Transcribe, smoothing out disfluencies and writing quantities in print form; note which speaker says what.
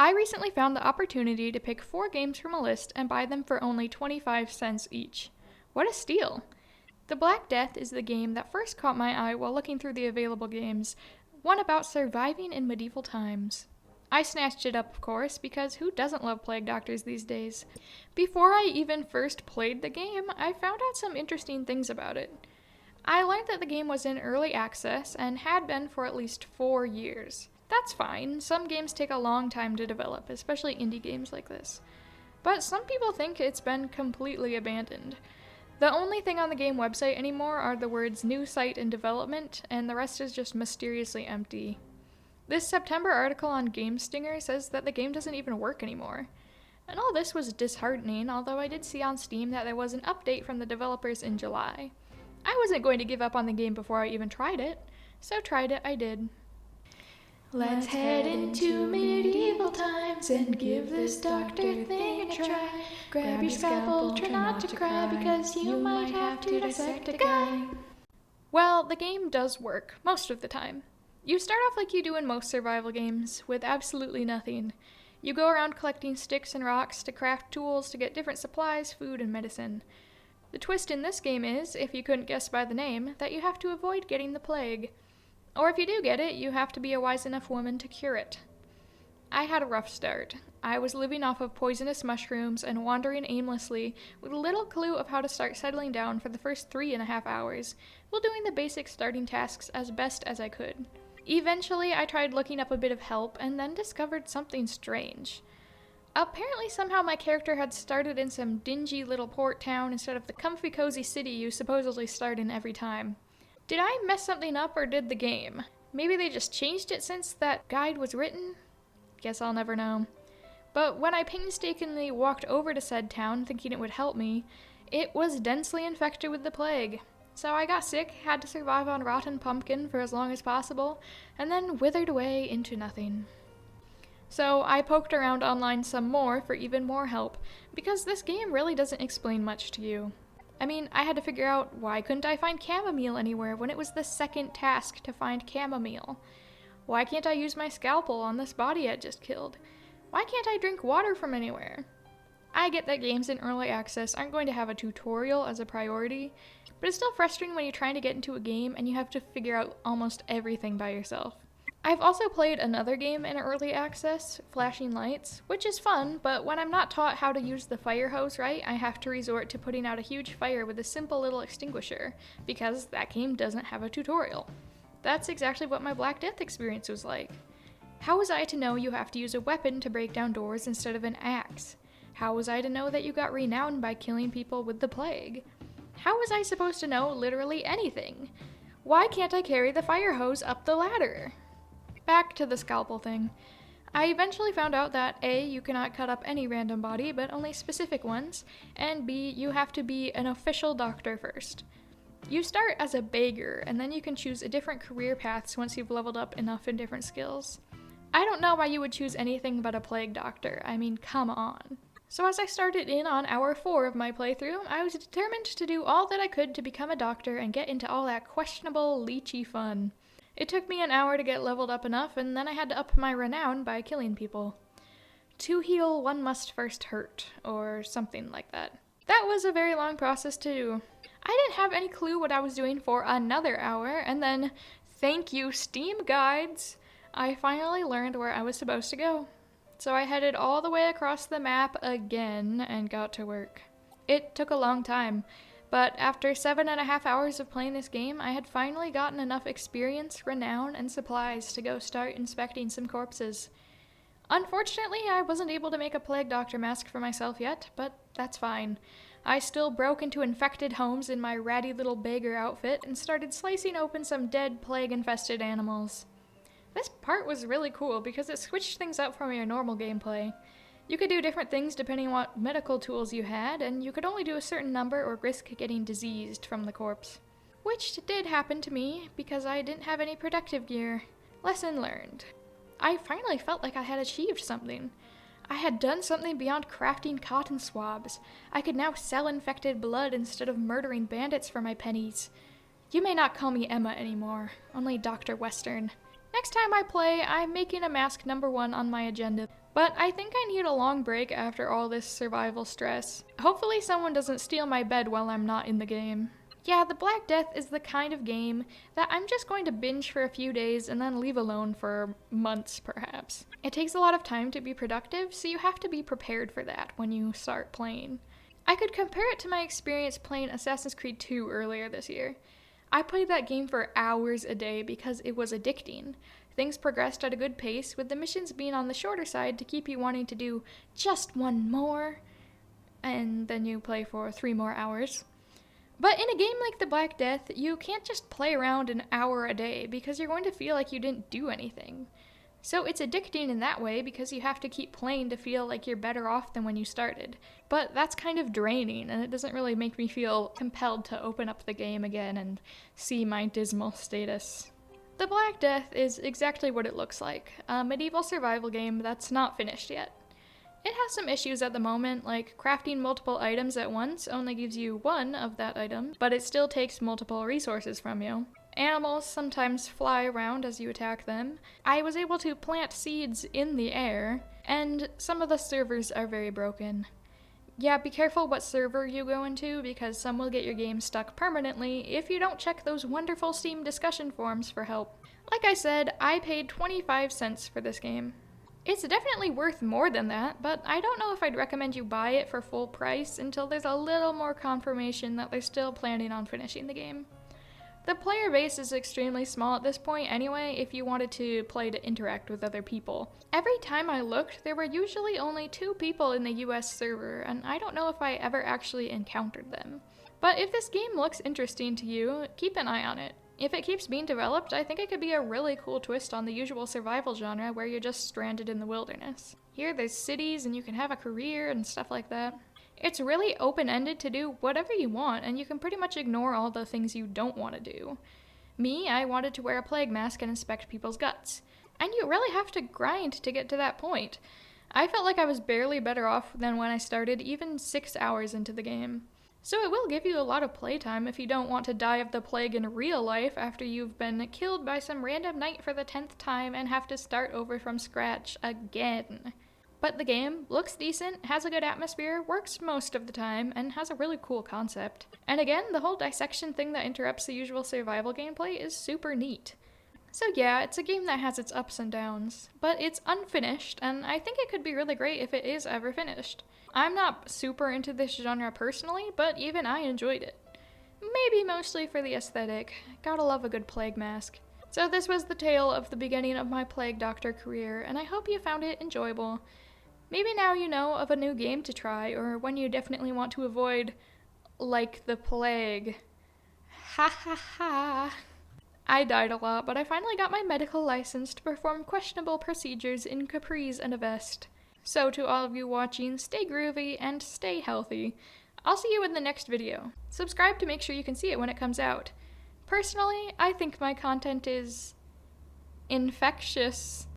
Speaker 1: I recently found the opportunity to pick 4 games from a list and buy them for only 25 cents each. What a steal! The Black Death is the game that first caught my eye while looking through the available games, one about surviving in medieval times. I snatched it up, of course, because who doesn't love plague doctors these days? Before I even first played the game, I found out some interesting things about it. I learned that the game was in early access and had been for at least 4 years. That's fine, some games take a long time to develop, especially indie games like this. But some people think it's been completely abandoned. The only thing on the game website anymore are the words new site in development, and the rest is just mysteriously empty. This September article on GameStinger says that the game doesn't even work anymore. And all this was disheartening, although I did see on Steam that there was an update from the developers in July. I wasn't going to give up on the game before I even tried it, so tried it I did. Let's head into medieval times and give this doctor thing a try. Grab your scalpel, try not to cry, because you might have to dissect a guy. Well, the game does work, most of the time. You start off like you do in most survival games, with absolutely nothing. You go around collecting sticks and rocks to craft tools to get different supplies, food, and medicine. The twist in this game is, if you couldn't guess by the name, that you have to avoid getting the plague. Or if you do get it, you have to be a wise enough woman to cure it. I had a rough start. I was living off of poisonous mushrooms and wandering aimlessly with little clue of how to start settling down for the first 3.5 hours, while doing the basic starting tasks as best as I could. Eventually, I tried looking up a bit of help and then discovered something strange. Apparently somehow my character had started in some dingy little port town instead of the comfy cozy city you supposedly start in every time. Did I mess something up or did the game? Maybe they just changed it since that guide was written? Guess I'll never know. But when I painstakingly walked over to said town thinking it would help me, it was densely infected with the plague. So I got sick, had to survive on rotten pumpkin for as long as possible, and then withered away into nothing. So I poked around online some more for even more help, because this game really doesn't explain much to you. I mean, I had to figure out why couldn't I find chamomile anywhere when it was the second task to find chamomile? Why can't I use my scalpel on this body I just killed? Why can't I drink water from anywhere? I get that games in early access aren't going to have a tutorial as a priority, but it's still frustrating when you're trying to get into a game and you have to figure out almost everything by yourself. I've also played another game in early access, Flashing Lights, which is fun, but when I'm not taught how to use the fire hose right, I have to resort to putting out a huge fire with a simple little extinguisher, because that game doesn't have a tutorial. That's exactly what my Black Death experience was like. How was I to know you have to use a weapon to break down doors instead of an axe? How was I to know that you got renowned by killing people with the plague? How was I supposed to know literally anything? Why can't I carry the fire hose up the ladder? Back to the scalpel thing. I eventually found out that A, you cannot cut up any random body, but only specific ones, and B, you have to be an official doctor first. You start as a beggar, and then you can choose a different career paths once you've leveled up enough in different skills. I don't know why you would choose anything but a plague doctor, I mean, come on. So as I started in on hour 4 of my playthrough, I was determined to do all that I could to become a doctor and get into all that questionable, leechy fun. It took me an hour to get leveled up enough, and then I had to up my renown by killing people. To heal, one must first hurt, or something like that. That was a very long process to do. I didn't have any clue what I was doing for another hour, and then, thank you Steam guides, I finally learned where I was supposed to go. So I headed all the way across the map again and got to work. It took a long time. But after 7.5 hours of playing this game, I had finally gotten enough experience, renown, and supplies to go start inspecting some corpses. Unfortunately, I wasn't able to make a plague doctor mask for myself yet, but that's fine. I still broke into infected homes in my ratty little beggar outfit and started slicing open some dead plague-infested animals. This part was really cool because it switched things up from your normal gameplay. You could do different things depending on what medical tools you had, and you could only do a certain number or risk getting diseased from the corpse. Which did happen to me, because I didn't have any protective gear. Lesson learned. I finally felt like I had achieved something. I had done something beyond crafting cotton swabs. I could now sell infected blood instead of murdering bandits for my pennies. You may not call me Emma anymore, only Dr. Western. Next time I play, I'm making a mask number 1 on my agenda. But I think I need a long break after all this survival stress. Hopefully someone doesn't steal my bed while I'm not in the game. Yeah, the Black Death is the kind of game that I'm just going to binge for a few days and then leave alone for months, perhaps. It takes a lot of time to be productive, so you have to be prepared for that when you start playing. I could compare it to my experience playing Assassin's Creed 2 earlier this year. I played that game for hours a day because it was addicting. Things progressed at a good pace, with the missions being on the shorter side to keep you wanting to do just one more, and then you play for 3 more hours. But in a game like the Black Death, you can't just play around an hour a day because you're going to feel like you didn't do anything. So it's addicting in that way because you have to keep playing to feel like you're better off than when you started. But that's kind of draining, and it doesn't really make me feel compelled to open up the game again and see my dismal status. The Black Death is exactly what it looks like, a medieval survival game that's not finished yet. It has some issues at the moment, like crafting multiple items at once only gives you one of that item, but it still takes multiple resources from you. Animals sometimes fly around as you attack them. I was able to plant seeds in the air, and some of the servers are very broken. Yeah, be careful what server you go into, because some will get your game stuck permanently if you don't check those wonderful Steam discussion forums for help. Like I said, I paid 25 cents for this game. It's definitely worth more than that, but I don't know if I'd recommend you buy it for full price until there's a little more confirmation that they're still planning on finishing the game. The player base is extremely small at this point anyway if you wanted to play to interact with other people. Every time I looked, there were usually only 2 people in the US server, and I don't know if I ever actually encountered them. But if this game looks interesting to you, keep an eye on it. If it keeps being developed, I think it could be a really cool twist on the usual survival genre where you're just stranded in the wilderness. Here there's cities and you can have a career and stuff like that. It's really open-ended to do whatever you want, and you can pretty much ignore all the things you don't want to do. Me, I wanted to wear a plague mask and inspect people's guts. And you really have to grind to get to that point. I felt like I was barely better off than when I started, even 6 hours into the game. So it will give you a lot of playtime if you don't want to die of the plague in real life after you've been killed by some random knight for the 10th time and have to start over from scratch again. But the game looks decent, has a good atmosphere, works most of the time, and has a really cool concept. And again, the whole dissection thing that interrupts the usual survival gameplay is super neat. So yeah, it's a game that has its ups and downs, but it's unfinished, and I think it could be really great if it is ever finished. I'm not super into this genre personally, but even I enjoyed it. Maybe mostly for the aesthetic. Gotta love a good plague mask. So this was the tale of the beginning of my plague doctor career, and I hope you found it enjoyable. Maybe now you know of a new game to try, or one you definitely want to avoid, like the plague. Ha ha ha. I died a lot, but I finally got my medical license to perform questionable procedures in capris and a vest. So to all of you watching, stay groovy and stay healthy. I'll see you in the next video. Subscribe to make sure you can see it when it comes out. Personally, I think my content is infectious.